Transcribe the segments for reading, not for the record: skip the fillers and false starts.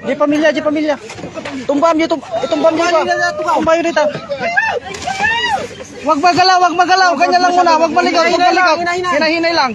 Di pamilya. Tumbam niyo, itumbam niyo pa. Tumbam niyo dito. Wag magalaw. Ganyan lang muna, wag maligaw. Hinahinay lang.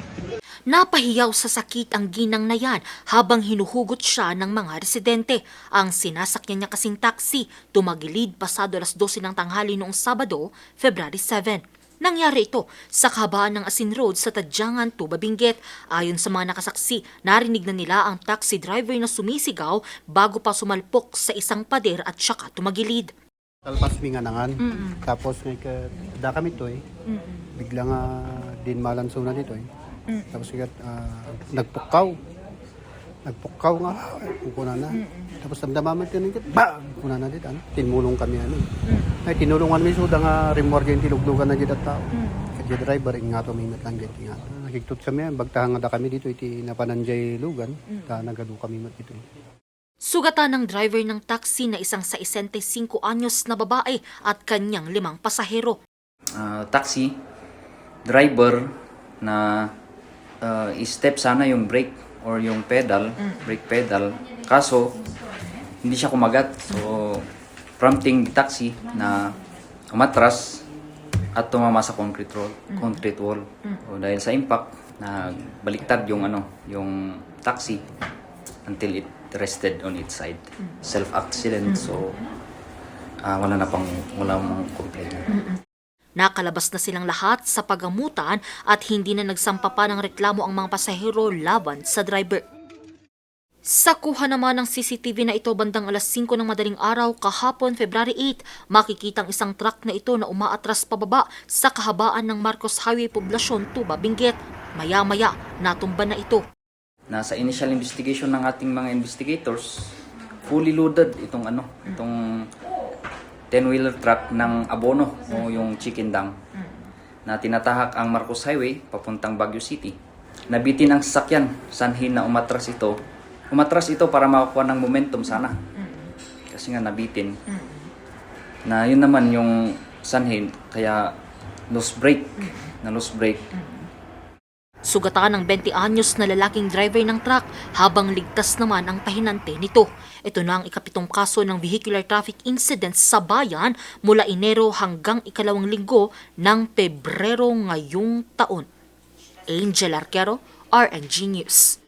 Napahiyaw sa sakit ang ginang na yan habang hinuhugot siya ng mga residente. Ang sinasakyan niya kasing taxi tumagilid pasado alas 12 ng tanghali noong Sabado, February 7. Nangyari ito sa kahabaan ng Asin Road sa Tadyangan, Tuba, Benguet. Ayon sa mga nakasaksi, narinig na nila ang taxi driver na sumisigaw bago pa sumalpok sa isang pader at saka tumagilid. Talpas mi nga nangan. Tapos da kami to bigla nga din malansunan dito Tapos nagpukaw nga kuna na. Tapos damdaman tin ba kuna na dit tinulong kami ay tinulungan mi suda nga remorge tiluglugan na gid at tao. Kaya driver ingato mi lang gid ingato. Higtot kami bagtahan nga da kami dito iti napananjay lugan ta nagadu kami dito. Sugatan ng driver ng taxi na isang 65 anyos na babae at kanyang 5 pasahero. Taxi driver na i-step sana yung brake or yung brake pedal. Kaso, hindi siya kumagat. So, prompting the taxi na umatras at tumama sa concrete wall. So, dahil sa impact, baliktad yung taxi until it rested on its side. Self-accident. So, wala mong complaint. Nakalabas na silang lahat sa pagamutan at hindi na nagsampa pa ng reklamo ang mga pasahero laban sa driver. Sa kuha naman ng CCTV na ito bandang alas 5 ng madaling araw kahapon February 8, makikitang isang truck na ito na umaatras pababa sa kahabaan ng Marcos Highway Poblacion, Tuba, Benguet. Maya-maya, natumba na ito. Nasa initial investigation ng ating mga investigators, fully loaded itong 10-wheeler truck ng abono o yung chicken dung na tinatahak ang Marcos Highway papuntang Baguio City. Nabitin ang sasakyan sanhin na umatras ito. Umatras ito para makakuha ng momentum sana. Kasi nga nabitin. Na yun naman yung sanhin kaya loose brake. Sugatan ng 20 anyos na lalaking driver ng truck habang ligtas naman ang pahinante nito. Ito na ang ikapitong kaso ng vehicular traffic incidents sa bayan mula Enero hanggang ikalawang linggo ng Pebrero ngayong taon. Angel Arquero, RNG News.